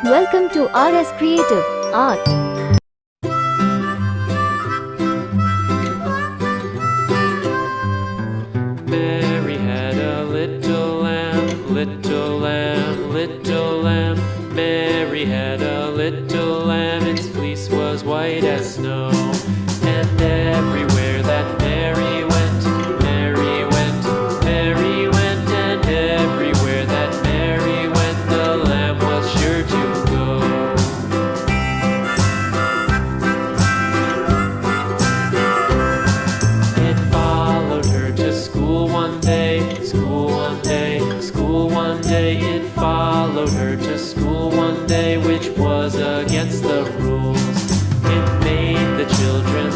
Welcome to RS Creative Art. Mary had a little lamb, little lamb, little lamb. Mary had a little lamb, its fleece was white as snow. And everywhere that Mary went, Mary went, Mary went. And everywhere that Mary went, the lamb was sure to go. It followed her to school one day, school one day, school one day. It followed her to school one day, which was against the rules. It made the children